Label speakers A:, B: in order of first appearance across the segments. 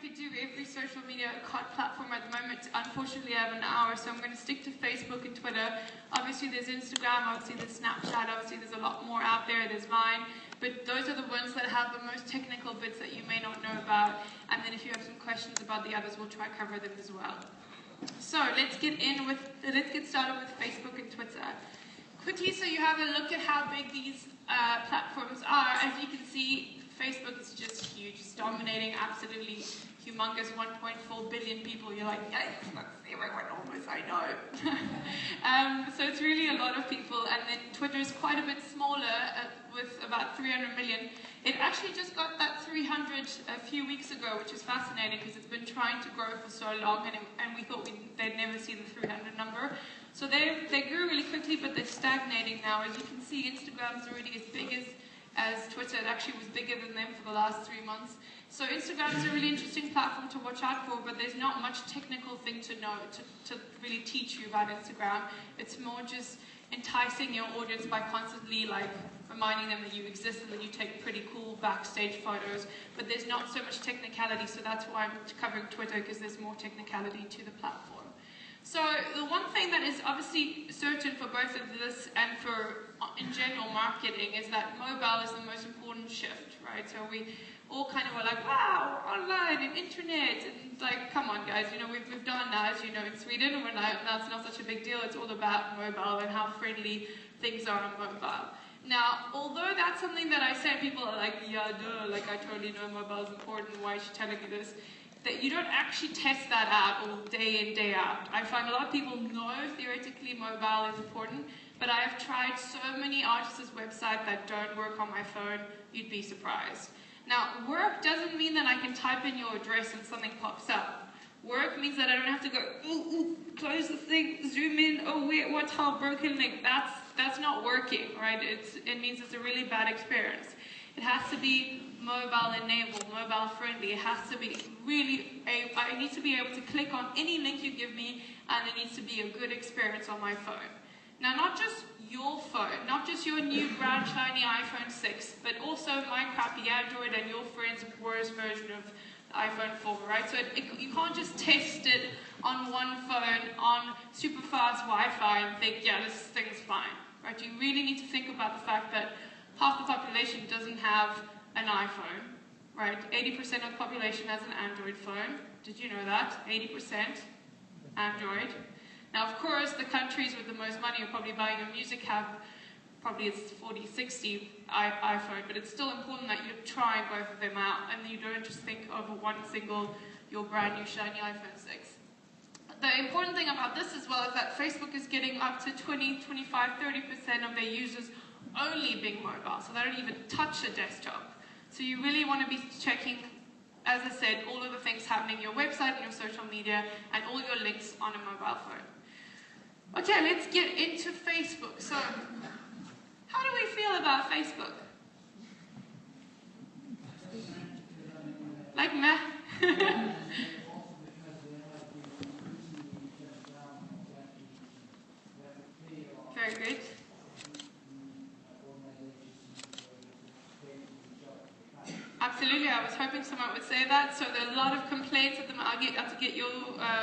A: could do every social media platform at the moment. Unfortunately, I have an hour, so I'm going to stick to Facebook and Twitter. Obviously, there's Instagram, obviously there's Snapchat, obviously there's a lot more out there, there's Vine, but those are the ones that have the most technical bits that you may not know about, and then if you have some questions about the others, we'll try to cover them as well. So let's get started with Facebook and Twitter. Quickly, so you have a look at how big these platforms are. As you can see, Facebook is just huge. It's dominating, absolutely humongous, 1.4 billion people. You're like, yikes, that's everyone almost, I know. So it's really a lot of people. And then Twitter is quite a bit smaller with about 300 million. It actually just got that 300 a few weeks ago, which is fascinating because it's been trying to grow for so long, and we thought they'd never see the 300 number. So they grew really quickly, but they're stagnating now. As you can see, Instagram's already as big as Twitter. It actually was bigger than them for the last 3 months. So Instagram is a really interesting platform to watch out for, but there's not much technical thing to know to really teach you about Instagram. It's more just enticing your audience by constantly reminding them that you exist and that you take pretty cool backstage photos, but there's not so much technicality, so that's why I'm covering Twitter, because there's more technicality to the platform. So the one thing that is obviously certain for both of this and for, in general, marketing is that mobile is the most important shift, right? So we all kind of were like, wow, online and internet, and come on guys, we've done that, as you know, in Sweden, and that's not such a big deal. It's all about mobile and how friendly things are on mobile. Now, although that's something that I say, people are like, yeah, duh, I totally know mobile is important, why is she telling me this? That you don't actually test that out all day in, day out. I find a lot of people know theoretically mobile is important, but I have tried so many artists' websites that don't work on my phone, you'd be surprised. Now, work doesn't mean that I can type in your address and something pops up. Work means that I don't have to go, ooh, close the thing, zoom in, oh wait, what's how broken link? That's not working, right? It means it's a really bad experience. It has to be mobile enabled, mobile friendly. It has to be really, I need to be able to click on any link you give me, and it needs to be a good experience on my phone. Now, not just your phone, not just your new brown shiny iPhone 6, but also my crappy Android and your friend's worst version of the iPhone 4, right? So you can't just test it on one phone on super fast Wi-Fi and think, yeah, this thing's fine, right? You really need to think about the fact that half the population doesn't have an iPhone, right? 80% of the population has an Android phone. Did you know that? 80% Android. Now, of course, the countries with the most money are probably buying your music have probably it's 40, 60 iPhone, but it's still important that you're trying both of them out and you don't just think of one single, your brand new shiny iPhone 6. The important thing about this as well is that Facebook is getting up to 20, 25, 30% of their users only being mobile, so they don't even touch a desktop. So you really want to be checking, as I said, all of the things happening on your website and your social media and all your links on a mobile phone. Okay, let's get into Facebook. So, how do we feel about Facebook? Like meh? Very good. Absolutely, I was hoping someone would say that. So there are a lot of complaints at the moment. I'll have to get your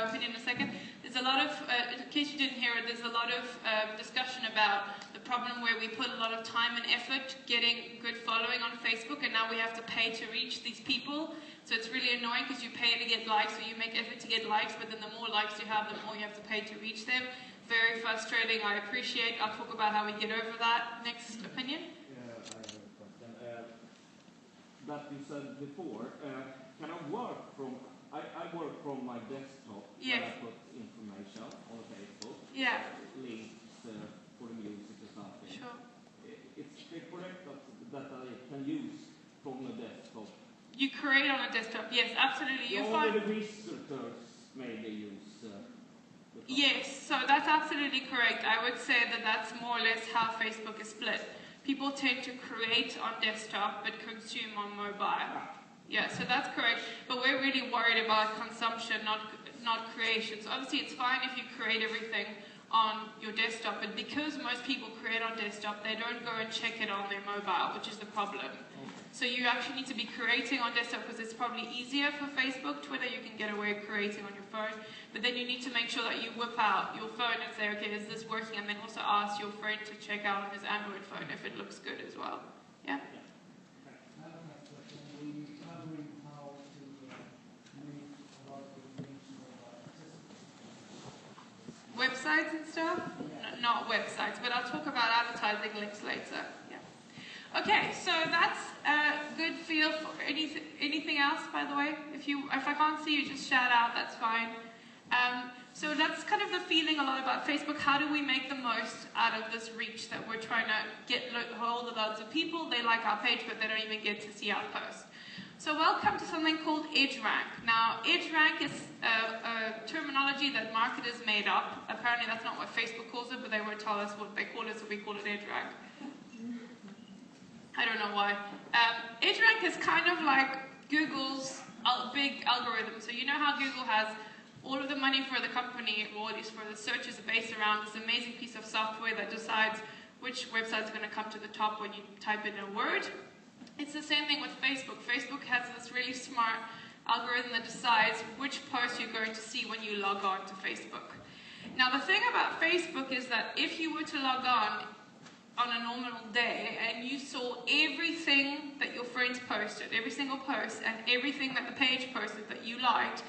A: opinion in a second. There's a lot of, in case you didn't hear it, there's a lot of discussion about the problem where we put a lot of time and effort getting good following on Facebook, and now we have to pay to reach these people. So it's really annoying because you pay to get likes, so you make effort to get likes, but then the more likes you have, the more you have to pay to reach them. Very frustrating, I appreciate. I'll talk about how we get over that. Next opinion?
B: I have a question. That you said before, can I work from, I work from my desktop,
A: yes.
B: Where I put information on Facebook,
A: yeah.
B: Links for the music or something.
A: Sure.
B: It's correct that I can use from the desktop.
A: You create on a desktop, yes, absolutely. You
B: find the visitors maybe use
A: yes, so that's absolutely correct. I would say that that's more or less how Facebook is split. People tend to create on desktop but consume on mobile. Yeah, so that's correct. But we're really worried about consumption, not creation. So obviously it's fine if you create everything on your desktop, but because most people create on desktop, they don't go and check it on their mobile, which is the problem. So you actually need to be creating on desktop because it's probably easier for Facebook. Twitter, you can get away creating on your phone. But then you need to make sure that you whip out your phone and say, okay, is this working? And then also ask your friend to check out on his Android phone if it looks good as well. Yeah? Websites and stuff? No, not websites, but I'll talk about advertising links later. Yeah. Okay, so that's a good feel for anything else, by the way. If I can't see you, just shout out, that's fine. So that's kind of the feeling a lot about Facebook. How do we make the most out of this reach that we're trying to get hold of loads of people? They like our page, but they don't even get to see our post. So welcome to something called EdgeRank. Now, EdgeRank is a terminology that marketers made up. Apparently that's not what Facebook calls it, but they won't tell us what they call it, so we call it EdgeRank. I don't know why. EdgeRank is kind of like Google's big algorithm. So you know how Google has all of the money for the company, or at least for the searches based around this amazing piece of software that decides which website's going to come to the top when you type in a word? It's the same thing with Facebook. Facebook has this really smart algorithm that decides which post you're going to see when you log on to Facebook. Now the thing about Facebook is that if you were to log on a normal day and you saw everything that your friends posted, every single post, and everything that the page posted that you liked,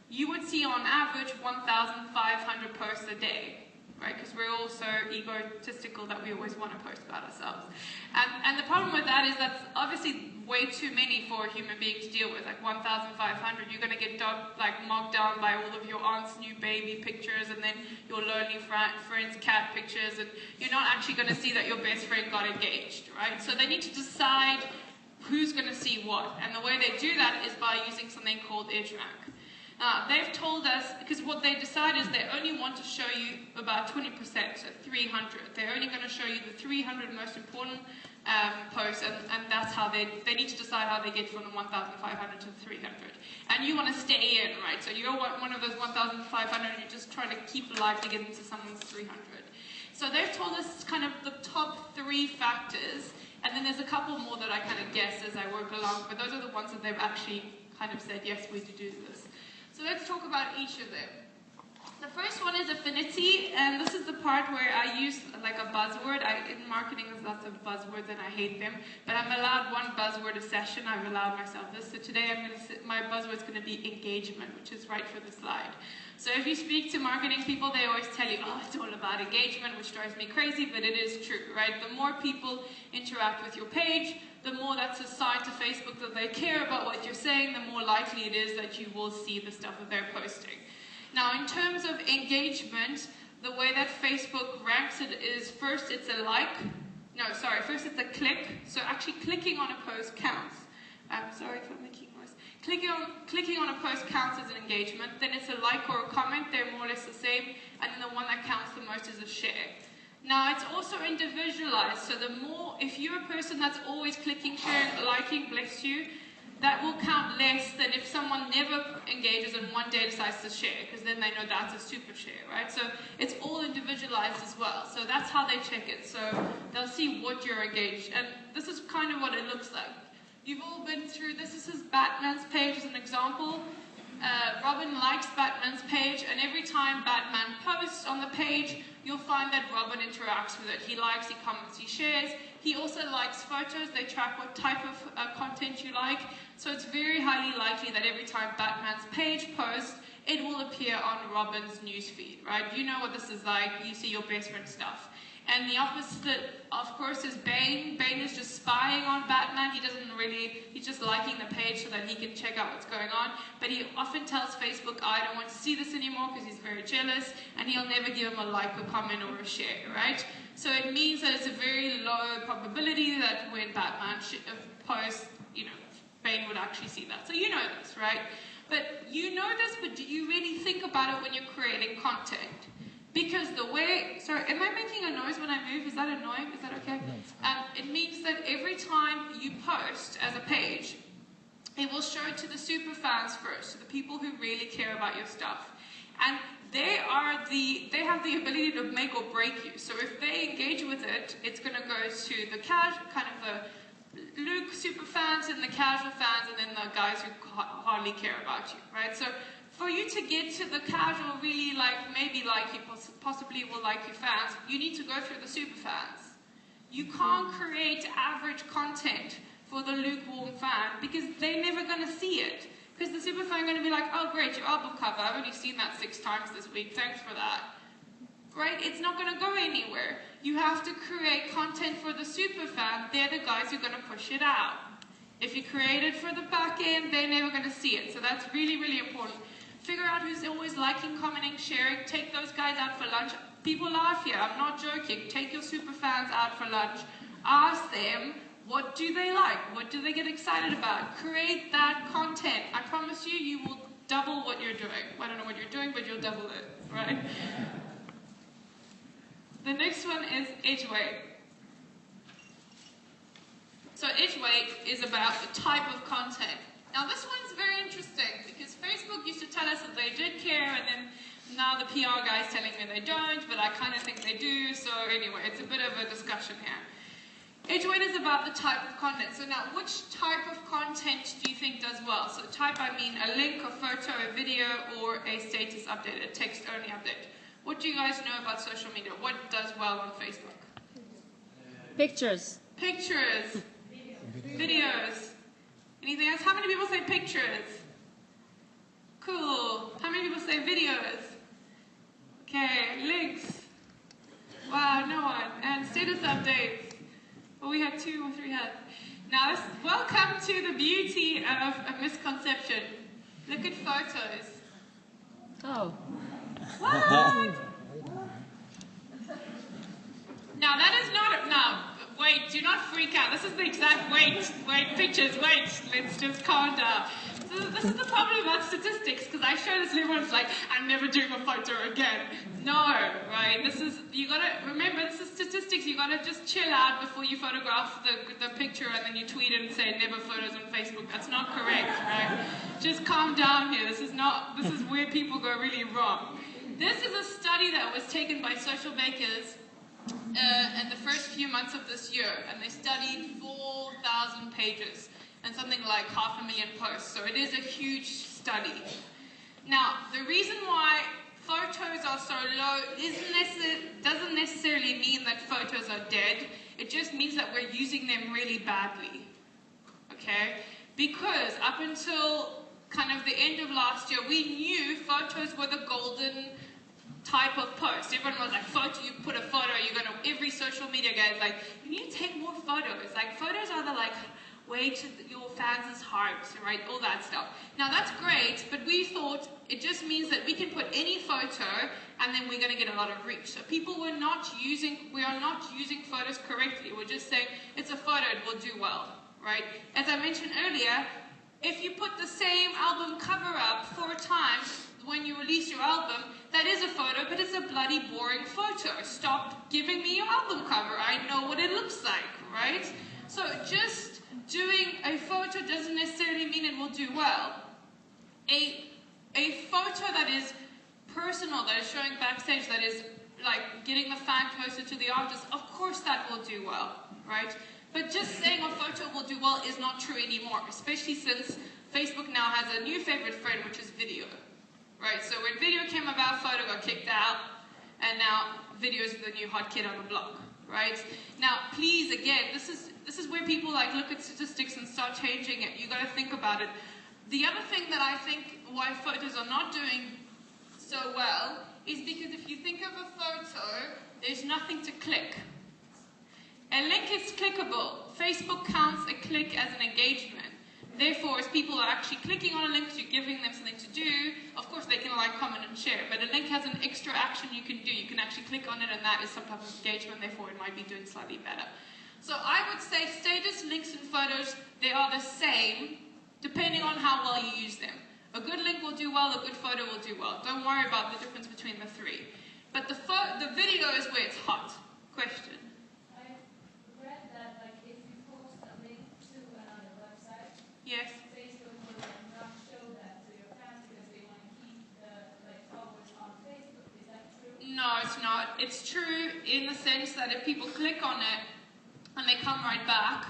A: you would see on average 1,500 posts a day. Right, because we're all so egotistical that we always want to post about ourselves. And the problem with that is that's obviously way too many for a human being to deal with, like 1,500. You're going to get mocked down by all of your aunt's new baby pictures and then your lonely friend's cat pictures, and you're not actually going to see that your best friend got engaged, right? So they need to decide who's going to see what. And the way they do that is by using something called EdgeRank. They've told us, because what they decide is they only want to show you about 20%, so 300. They're only going to show you the 300 most important posts, and that's how they need to decide how they get from the 1,500 to the 300. And you want to stay in, right? So you're one of those 1,500, you're just trying to keep alive to get into someone's 300. So they've told us kind of the top 3 factors, and then there's a couple more that I kind of guess as I work along, but those are the ones that they've actually kind of said, yes, we do this. So let's talk about each of them. The first one is affinity, and this is the part where I use like a buzzword. In marketing, there's lots of buzzwords and I hate them, but I'm allowed one buzzword a session. I've allowed myself this. So today my buzzword is going to be engagement, which is right for the slide. So if you speak to marketing people, they always tell you, oh, it's all about engagement, which drives me crazy, but it is true, right? The more people interact with your page, the more that's a sign to Facebook that they care about what you're saying, the more likely it is that you will see the stuff that they're posting. Now, in terms of engagement, the way that Facebook ranks it is first it's a first it's a click. So actually clicking on a post counts. Sorry if I'm making noise. Clicking on a post counts as an engagement. Then it's a like or a comment. They're more or less the same. And then the one that counts the most is a share. Now, it's also individualized, so if you're a person that's always clicking, sharing, liking, bless you, that will count less than if someone never engages and one day decides to share, because then they know that's a super share, right? So it's all individualized as well. So that's how they check it. So they'll see what you're engaged. And this is kind of what it looks like. You've all been through this. This is Batman's page as an example. Robin likes Batman's page, and every time Batman posts on the page, you'll find that Robin interacts with it. He likes, he comments, he shares. He also likes photos. They track what type of content you like. So it's very highly likely that every time Batman's page posts, it will appear on Robin's newsfeed, right? You know what this is like. You see your best friend stuff. And the opposite, of course, is Bane. Bane is just spying on Batman. He's just liking the page so that he can check out what's going on. But he often tells Facebook, I don't want to see this anymore because he's very jealous. And he'll never give him a like, a comment, or a share, right? So it means that it's a very low probability that when Batman posts, Bane would actually see that. So you know this, right? But you know this, but do you really think about it when you're creating content? Because sorry, am I making a noise when I move? Is that annoying? Is that okay? It means that every time you post as a page, it will show it to the super fans first, to the people who really care about your stuff. And they have the ability to make or break you. So if they engage with it, it's going to go to the Luke super fans and the casual fans, and then the guys who hardly care about you, right? So for you to get to the casual, really maybe like you, possibly will like you fans, you need to go through the super fans. You can't create average content for the lukewarm fan because they're never going to see it. Because the super fan is going to be like, oh great, your album cover, I've only seen that 6 times this week, thanks for that. Right? It's not going to go anywhere. You have to create content for the super fan. They're the guys who are going to push it out. If you create it for the back end, they're never going to see it. So that's really, really important. Figure out who's always liking, commenting, sharing. Take those guys out for lunch. People laugh here. I'm not joking. Take your super fans out for lunch. Ask them, what do they like? What do they get excited about? Create that content. I promise you, you will double what you're doing. I don't know what you're doing, but you'll double it, right? The next one is edge weight. So edge weight is about the type of content. Now this one's very interesting because Facebook used to tell us that they did care, and then now the PR guy's telling me they don't, but I kind of think they do. So anyway, it's a bit of a discussion here. Edge weight is about the type of content. So now, which type of content do you think does well? So type, I mean a link, a photo, a video, or a status update, a text-only update. What do you guys know about social media? What does well on Facebook?
C: Pictures.
A: Pictures. Videos. Anything else? How many people say pictures? Cool. How many people say videos? Okay, links. Wow, no one. And status updates. Well, we have 2 or 3 hands. Now, welcome to the beauty of a misconception. Look at photos.
C: Oh.
A: What? Now, that is not, now, wait, do not freak out. This is the exact, wait, pictures, wait, let's just calm down. So this is the problem about statistics, because I show this and everyone's like, I'm never doing a photo again. No, right, you gotta, remember, this is statistics, you gotta just chill out before you photograph the picture and then you tweet it and say never photos on Facebook. That's not correct, right? Just calm down here, this is where people go really wrong. This is a study that was taken by social bakers in the first few months of this year, and they studied 4,000 pages and something like 500,000 posts, so it is a huge study. Now, the reason why photos are so low doesn't necessarily mean that photos are dead, it just means that we're using them really badly, okay? Because up until kind of the end of last year, we knew photos were the golden type of post. Everyone was like, photo, you put a photo, every social media guy is like, you need to take more photos. Like, photos are the way to your fans' hearts, right? All that stuff. Now that's great, but we thought it just means that we can put any photo and then we're going to get a lot of reach. So we are not using photos correctly. We're just saying it's a photo, it will do well, right? As I mentioned earlier, if you put the same album cover up 4 times when you release your album, that is a photo, but it's a bloody boring photo. Stop giving me your album cover. I know what it looks like, right? So just doing a photo doesn't necessarily mean it will do well. A photo that is personal, that is showing backstage, that is like getting the fan closer to the artist, of course that will do well, right? But just saying a photo will do well is not true anymore, especially since Facebook now has a new favorite friend, which is video, right? So when video came about, photo got kicked out, and now video is the new hot kid on the block, right? Now, please, again, this is where people look at statistics and start changing it. You got to think about it. The other thing that I think why photos are not doing so well is because if you think of a photo, there's nothing to click. A link is clickable. Facebook counts a click as an engagement. Therefore, as people are actually clicking on a link, you're giving them something to do. Of course, they can comment, and share. But a link has an extra action you can do. You can actually click on it, and that is some type of engagement. Therefore, it might be doing slightly better. So I would say status, links, and photos, they are the same, depending on how well you use them. A good link will do well, a good photo will do well. Don't worry about the difference between the 3. But the video is where it's hot. Question?
D: I read that if you post a link to another website,
A: yes,
D: Facebook will not show that to your fans because they want to keep the followers on Facebook. Is that true?
A: No, it's not. It's true in the sense that if people click on it and they come right back,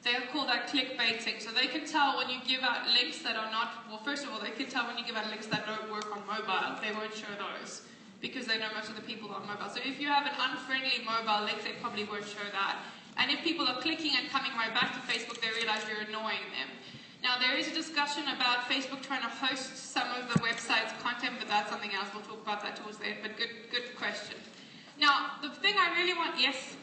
A: They'll call that clickbaiting. So they can tell when you give out links that are not, well, first of all, they can tell when you give out links that don't work on mobile. They won't show those because they know most of the people are on mobile. So if you have an unfriendly mobile link, they probably won't show that. And if people are clicking and coming right back to Facebook, they realize you're annoying them. Now, there is a discussion about Facebook trying to host some of the website's content, but that's something else. We'll talk about that towards the end, but good question. Now, the thing I really want, yes?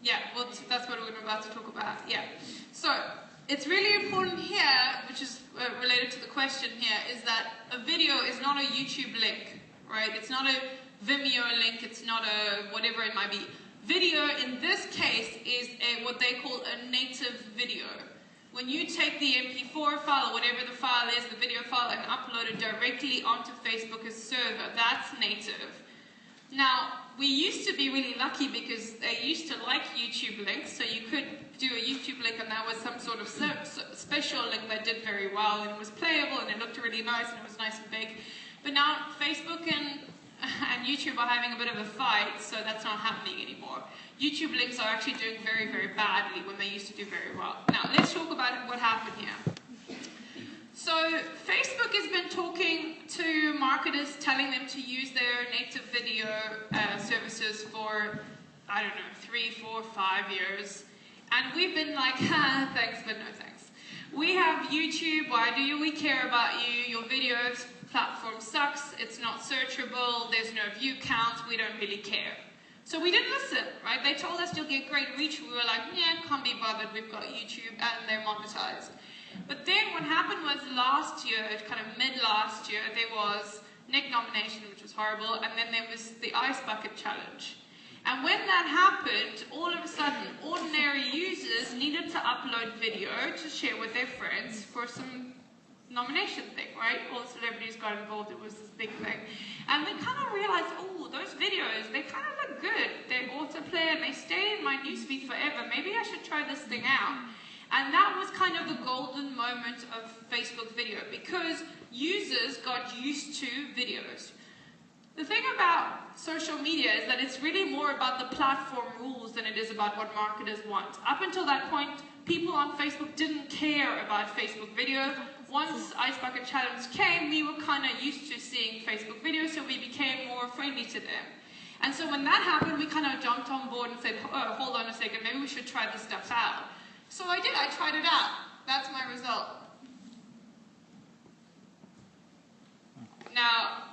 A: Yeah, well, that's what we're about to talk about. Yeah. So, it's really important here, which is related to the question here, is that a video is not a YouTube link, right? It's not a Vimeo link. It's not a whatever it might be. Video, in this case, is what they call a native video. When you take the MP4 file, or whatever the file is, the video file, and upload it directly onto Facebook's server, that's native. Now, we used to be really lucky because they used to like YouTube links, so you could do a YouTube link and that was some sort of special link that did very well, and it was playable, and it looked really nice, and it was nice and big. But now, Facebook and YouTube are having a bit of a fight, so that's not happening anymore. YouTube links are actually doing very, very badly when they used to do very well. Now, let's talk about what happened here. So, Facebook has been talking to marketers, telling them to use their native video services for, I don't know, 3, 4, 5 years. And we've been like, thanks, but no thanks. We have YouTube, why do we care about you? Your video platform sucks, it's not searchable, there's no view counts, we don't really care. So we didn't listen, right? They told us you'll get great reach. We were like, yeah, can't be bothered, we've got YouTube and they're monetized. But then what happened was last year, kind of mid-last year, there was Nick nomination, which was horrible, and then there was the Ice Bucket Challenge. And when that happened, all of a sudden, ordinary users needed to upload video to share with their friends for some nomination thing, right? All the celebrities got involved, it was this big thing. And we kind of realized, oh, those videos, they kind of look good. They autoplay and they stay in my newsfeed forever. Maybe I should try this thing out. And that was kind of the golden moment of Facebook video because users got used to videos. The thing about social media is that it's really more about the platform rules than it is about what marketers want. Up until that point, people on Facebook didn't care about Facebook video. Once Ice Bucket Challenge came, we were kind of used to seeing Facebook videos, so we became more friendly to them. And so when that happened, we kind of jumped on board and said, oh, hold on a second, maybe we should try this stuff out. So I did, I tried it out. That's my result. Now,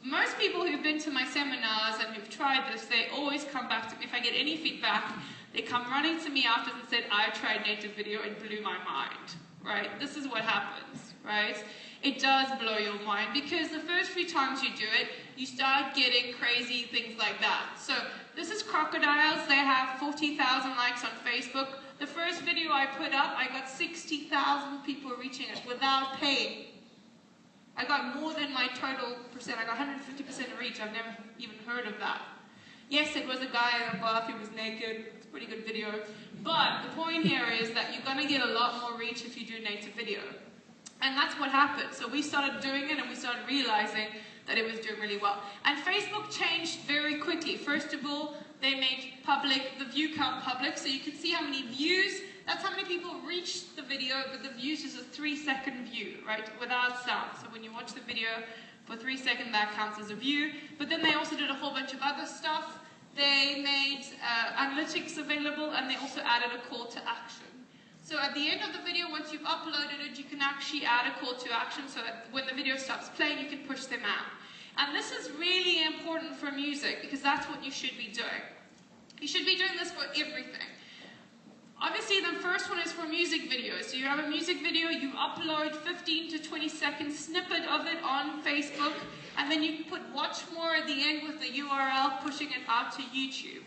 A: most people who've been to my seminars and who've tried this, they always come back to me. If I get any feedback, they come running to me after and said, I tried native video, it blew my mind, right? This is what happens, right? It does blow your mind because the first few times you do it, you start getting crazy things like that. So this is crocodiles. They have 40,000 likes on Facebook. The first video I put up, I got 60,000 people reaching it without paying. I got more than my total percent. I got 150% reach. I've never even heard of that. Yes, it was a guy in a bath. He was naked. It's a pretty good video. But the point here is that you're going to get a lot more reach if you do native video. And that's what happened. So we started doing it and we started realizing that it was doing really well. And Facebook changed very quickly. First of all, they made public the view count public, so you can see how many views. That's how many people reached the video, but the views is a 3-second view, right, without sound. So when you watch the video for 3 seconds, that counts as a view. But then they also did a whole bunch of other stuff. They made analytics available, and they also added a call to action. So at the end of the video, once you've uploaded it, you can actually add a call to action, so that when the video stops playing, you can push them out. And this is really important for music, because that's what you should be doing. You should be doing this for everything. Obviously, the first one is for music videos. So you have a music video, you upload 15 to 20 second snippet of it on Facebook, and then you put watch more at the end with the URL, pushing it out to YouTube.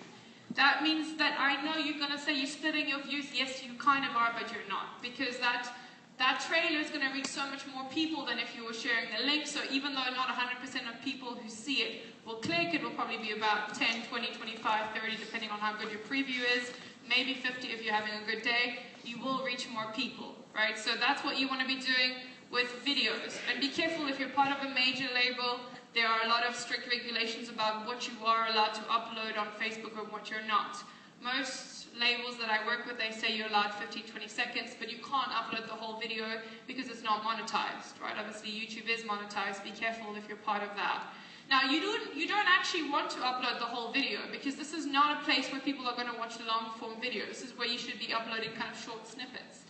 A: That means that I know you're going to say you're splitting your views. Yes, you kind of are, but you're not, because that trailer is going to reach so much more people than if you were sharing the link. So even though not 100% of people who see it will click, it will probably be about 10, 20, 25, 30, depending on how good your preview is. Maybe 50 if you're having a good day. You will reach more people, right? So that's what you want to be doing. with videos. And be careful if you're part of a major label. There are a lot of strict regulations about what you are allowed to upload on Facebook and what you're not. Most labels that I work with, they say you're allowed 15, 20 seconds, but you can't upload the whole video because it's not monetized, right? Obviously, YouTube is monetized. Be careful if you're part of that. Now, you don't actually want to upload the whole video because this is not a place where people are going to watch long-form video. This is where you should be uploading kind of short snippets.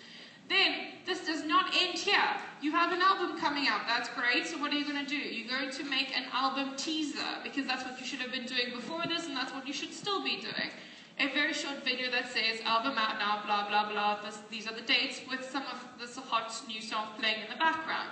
A: Then, this does not end here. You have an album coming out. That's great. So what are you going to do? You're going to make an album teaser because that's what you should have been doing before this, and that's what you should still be doing. A very short video that says, album out now, blah, blah, blah. These are the dates with some of this hot new song playing in the background.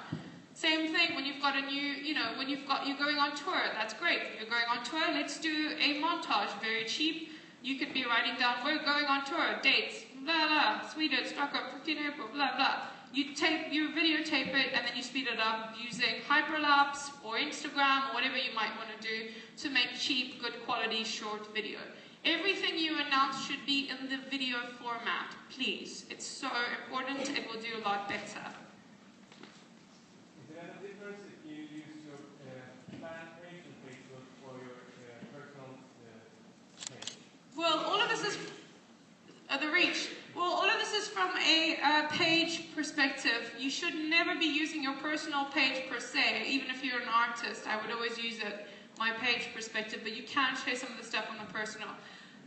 A: Same thing when you've got a new, you're going on tour. That's great. You're going on tour. Let's do a montage. Very cheap. You could be writing down, we're going on tour, dates, blah, blah, Sweden, Stockholm, 15 April, blah, blah. You videotape it, and then you speed it up using hyperlapse or Instagram or whatever you might want to do to make cheap, good quality, short video. Everything you announce should be in the video format, please. It's so important. It will do a lot better.
C: Is there any difference if you use your fan page on Facebook or your personal page?
A: Well, all of this is the reach. Well, all of this is from a page perspective. You should never be using your personal page per se, even if you're an artist. I would always use it, my page perspective, but you can share some of the stuff on the personal.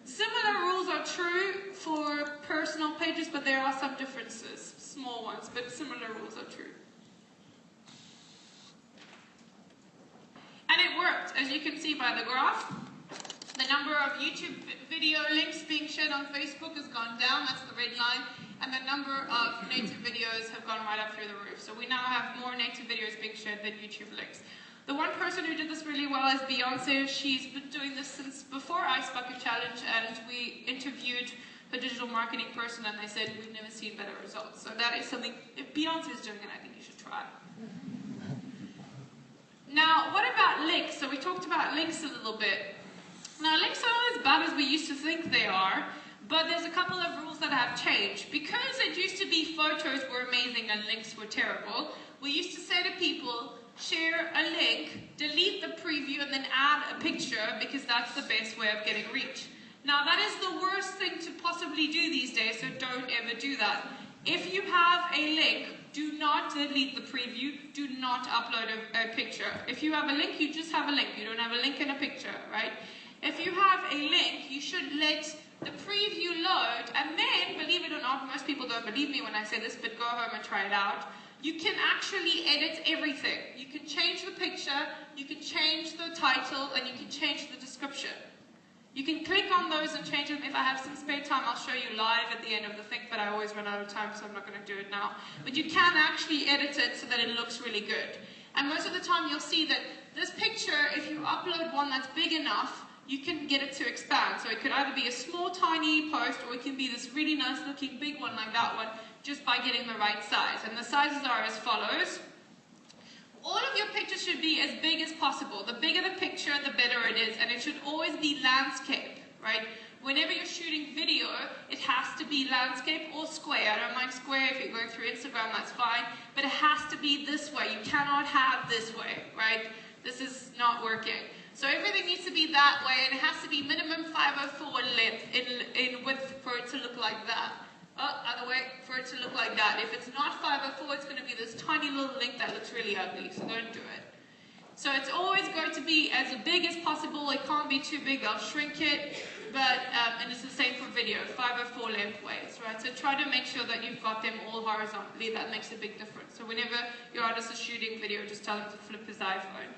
A: Similar rules are true for personal pages, but there are some differences, small ones, but similar rules are true. And it worked, as you can see by the graph. The number of YouTube video links being shared on Facebook has gone down, that's the red line, and the number of native videos have gone right up through the roof. So we now have more native videos being shared than YouTube links. The one person who did this really well is Beyonce. She's been doing this since before Ice Bucket Challenge, and we interviewed the digital marketing person, and they said, we've never seen better results. So that is something, if Beyonce is doing it, I think you should try. Now, what about links? So we talked about links a little bit. Now, links are not as bad as we used to think they are, but there's a couple of rules that have changed. Because it used to be photos were amazing and links were terrible, we used to say to people, share a link, delete the preview, and then add a picture because that's the best way of getting reach. Now, that is the worst thing to possibly do these days, so don't ever do that. If you have a link, do not delete the preview, do not upload a picture. If you have a link, you just have a link. You don't have a link and a picture, right? If you have a link, you should let the preview load, and then, believe it or not, most people don't believe me when I say this, but go home and try it out. You can actually edit everything. You can change the picture, you can change the title, and you can change the description. You can click on those and change them. If I have some spare time, I'll show you live at the end of the thing, but I always run out of time, so I'm not going to do it now. But you can actually edit it so that it looks really good. And most of the time, you'll see that this picture, if you upload one that's big enough, you can get it to expand. So it could either be a small, tiny post, or it can be this really nice looking big one like that one, just by getting the right size. And the sizes are as follows. All of your pictures should be as big as possible. The bigger the picture, the better it is. And it should always be landscape, right? Whenever you're shooting video, it has to be landscape or square. I don't mind square. If you're going through Instagram, that's fine. But it has to be this way. You cannot have this way, right? This is not working. So everything needs to be that way, and it has to be minimum 504 length in width for it to look like that. Other way, for it to look like that. If it's not 504, it's going to be this tiny little link that looks really ugly, so don't do it. So it's always going to be as big as possible. It can't be too big, they'll shrink it. But, and it's the same for video, 504 lengthways, right? So try to make sure that you've got them all horizontally. That makes a big difference. So whenever your artist is shooting video, just tell him to flip his iPhone.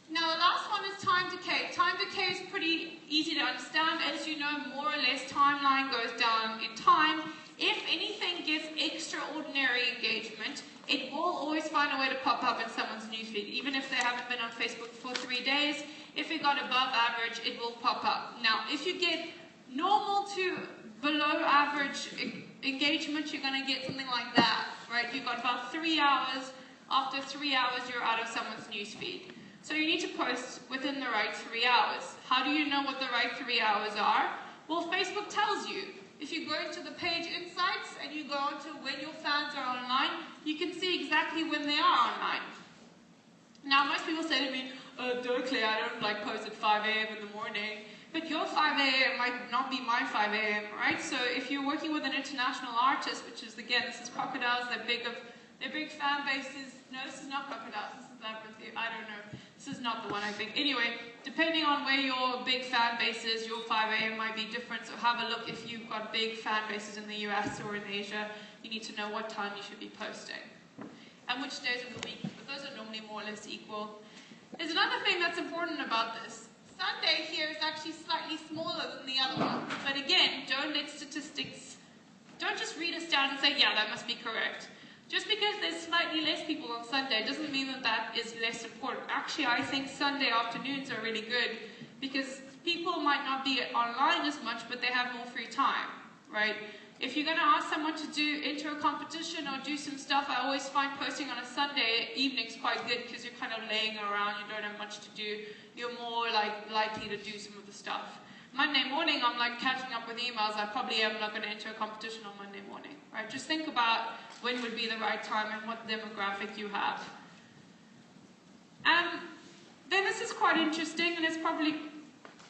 A: Now the last one is time decay. Time decay is pretty easy to understand. As you know, more or less timeline goes down in time. If anything gets extraordinary engagement, it will always find a way to pop up in someone's newsfeed. Even if they haven't been on Facebook for 3 days, if it got above average, it will pop up. Now, if you get normal to below average engagement, you're going to get something like that, right? You've got about 3 hours. After 3 hours, you're out of someone's newsfeed. So you need to post within the right 3 hours. How do you know what the right 3 hours are? Well, Facebook tells you. If you go into the page insights and you go into when your fans are online, you can see exactly when they are online. Now, most people say to me, Claire, I don't like post at 5 a.m. in the morning. But your 5 a.m. might not be my 5 a.m., right? So if you're working with an international artist, which is, again, this is Crocodiles, their big fan bases. No, this is not Crocodiles, this is Labyrinth. I don't know. This is not the one, I think. Anyway, depending on where your big fan base is, your 5 a.m. might be different. So have a look if you've got big fan bases in the US or in Asia. You need to know what time you should be posting and which days of the week. But those are normally more or less equal. There's another thing that's important about this. Sunday here is actually slightly smaller than the other one. But again, don't let statistics, don't just read us down and say, yeah, that must be correct. Just because there's slightly less people on Sunday doesn't mean that that is less important. Actually, I think Sunday afternoons are really good because people might not be online as much, but they have more free time, right? If you're going to ask someone to enter a competition or do some stuff, I always find posting on a Sunday evening's quite good because you're kind of laying around, you don't have much to do. You're more likely to do some of the stuff. Monday morning, I'm like catching up with emails. I probably am not going to enter a competition on Monday morning, right? Just think about when would be the right time and what demographic you have. Then this is quite interesting, and it's probably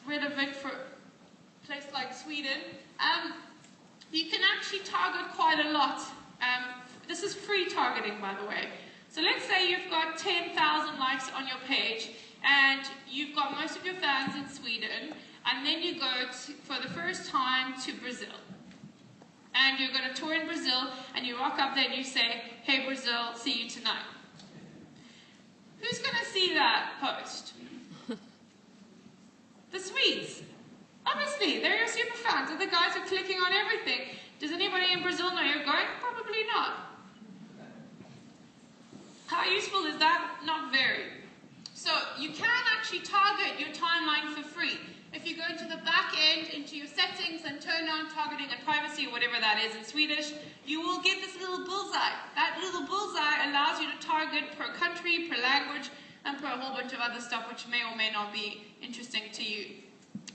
A: relevant for a place like Sweden. You can actually target quite a lot. This is free targeting, by the way. So let's say you've got 10,000 likes on your page, and you've got most of your fans in Sweden, and then you go for the first time to Brazil. And you're going to tour in Brazil, and you rock up there and you say, hey Brazil, see you tonight. Who's going to see that post? The Swedes. Obviously, they're your super fans. They're the guys who are clicking on everything. Does anybody in Brazil know you're going? Probably not. How useful is that? Not very. So you can actually target your timeline for free. If you go into the back end, into your settings, and turn on targeting and privacy, or whatever that is in Swedish, you will get this little bullseye. That little bullseye allows you to target per country, per language, and per a whole bunch of other stuff which may or may not be interesting to you.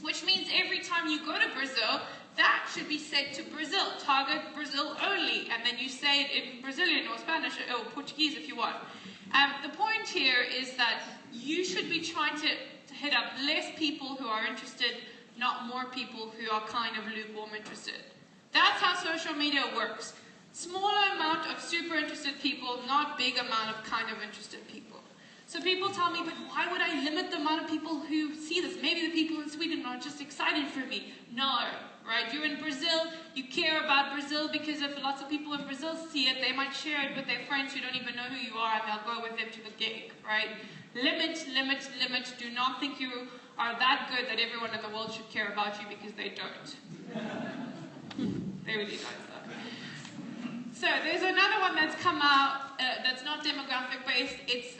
A: Which means every time you go to Brazil, that should be set to Brazil. Target Brazil only, and then you say it in Brazilian or Spanish or Portuguese if you want. The point here is that you should be trying to hit up less people who are interested, not more people who are kind of lukewarm interested. That's how social media works. Smaller amount of super interested people, not big amount of kind of interested people. So people tell me, but why would I limit the amount of people who see this? Maybe the people in Sweden are just excited for me. No, right? You're in Brazil, you care about Brazil because if lots of people in Brazil see it, they might share it with their friends who don't even know who you are, and they'll go with them to the gig, right? Limit, limit, limit. Do not think you are that good that everyone in the world should care about you because they don't. They really don't, though. So there's another one that's come out that's not demographic based. It's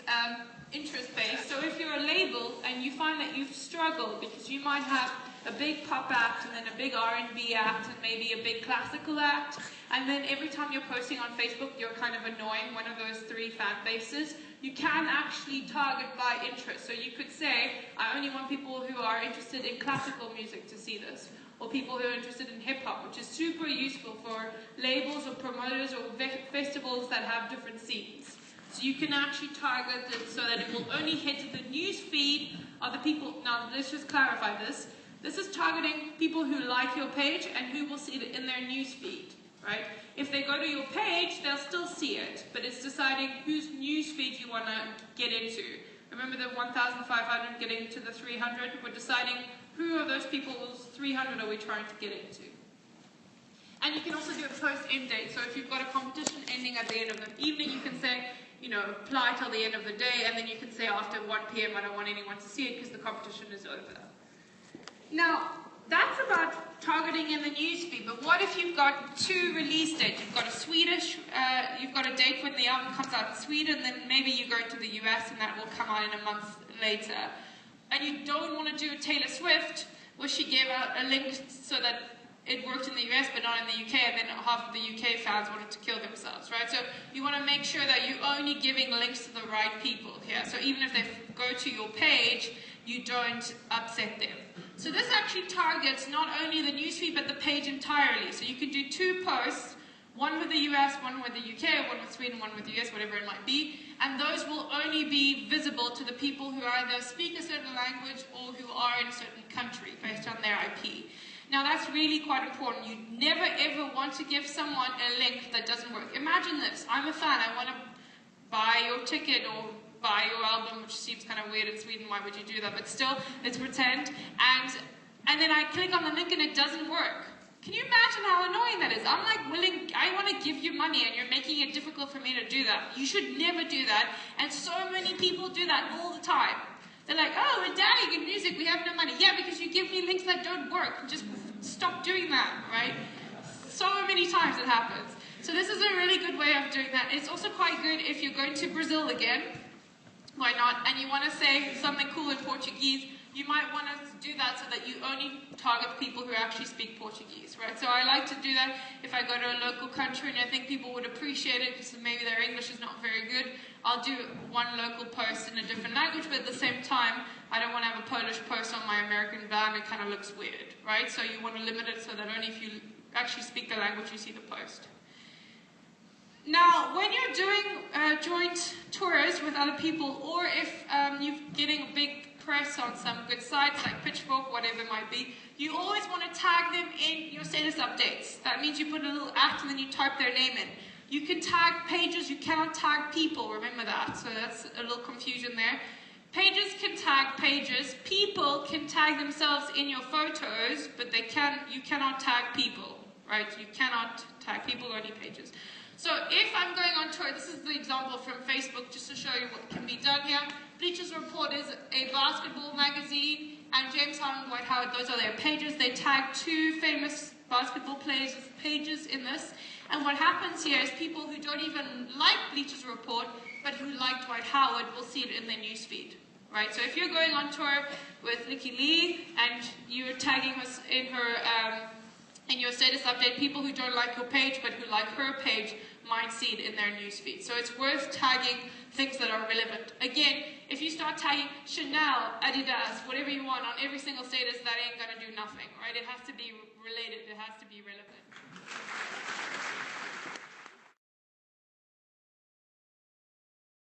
A: interest based. So if you're a label and you find that you've struggled because you might have a big pop act and then a big R&B act and maybe a big classical act, and then every time you're posting on Facebook you're kind of annoying one of those three fan bases, you can actually target by interest. So you could say, I only want people who are interested in classical music to see this, or people who are interested in hip-hop, which is super useful for labels or promoters or festivals that have different scenes. So you can actually target it so that it will only hit the news feed of the people. Now, let's just clarify this. This is targeting people who like your page and who will see it in their news feed, right? If they go to your page, they'll still see it, but it's deciding whose news feed you want to get into. Remember the 1,500 getting to the 300? We're deciding who are those people, those 300 are we trying to get into. And you can also do a post-end date. So if you've got a competition ending at the end of the evening, you can say, you know, apply till the end of the day, and then you can say after 1 p.m. I don't want anyone to see it because the competition is over. Now, that's about targeting in the newsfeed, but what if you've got two release dates? You've got a Swedish, you've got a date when the album comes out in Sweden, then maybe you go to the US and that will come out in a month later. And you don't want to do a Taylor Swift, where she gave out a link so that it worked in the US but not in the UK, and then half of the UK fans wanted to kill themselves, right? So you want to make sure that you're only giving links to the right people here. So even if they go to your page, you don't upset them. So this actually targets not only the newsfeed, but the page entirely. So you can do 2 posts, one with the US, one with the UK, one with Sweden, one with the US, whatever it might be, and those will only be visible to the people who either speak a certain language or who are in a certain country based on their IP. Now that's really quite important. You never ever want to give someone a link that doesn't work. Imagine this, I'm a fan, I want to buy your ticket or buy your album, which seems kind of weird in Sweden, why would you do that? But still, let's pretend. And then I click on the link and it doesn't work. Can you imagine how annoying that is? I'm like I want to give you money and you're making it difficult for me to do that. You should never do that. And so many people do that all the time. They're like, oh, we're dying in music, we have no money. Yeah, because you give me links that don't work. Just stop doing that, right? So many times it happens. So this is a really good way of doing that. It's also quite good if you're going to Brazil again. Why not? And you want to say something cool in Portuguese, you might want to do that so that you only target people who actually speak Portuguese, right? So I like to do that if I go to a local country and I think people would appreciate it because maybe their English is not very good. I'll do one local post in a different language, but at the same time, I don't want to have a Polish post on my American band. It kind of looks weird, right? So you want to limit it so that only if you actually speak the language, you see the post. Now, when you're doing joint tours with other people, or if you're getting a big press on some good sites like Pitchfork, whatever it might be, you always want to tag them in your status updates. That means you put a little @ and then you type their name in. You can tag pages, you cannot tag people, remember that. So that's a little confusion there. Pages can tag pages, people can tag themselves in your photos, but you cannot tag people, right? You cannot tag people, only pages. So if I'm going on tour, this is the example from Facebook, just to show you what can be done here. Bleachers Report is a basketball magazine, and James Harden, Dwight Howard, those are their pages. They tag 2 famous basketball players' pages in this. And what happens here is people who don't even like Bleachers Report, but who like Dwight Howard, will see it in their newsfeed, right? So if you're going on tour with Nikki Lee, and you're tagging us in her in your status update, people who don't like your page but who like her page might see it in their newsfeed. So it's worth tagging things that are relevant. Again, if you start tagging Chanel, Adidas, whatever you want on every single status, that ain't gonna do nothing, right? It has to be related, it has to be relevant.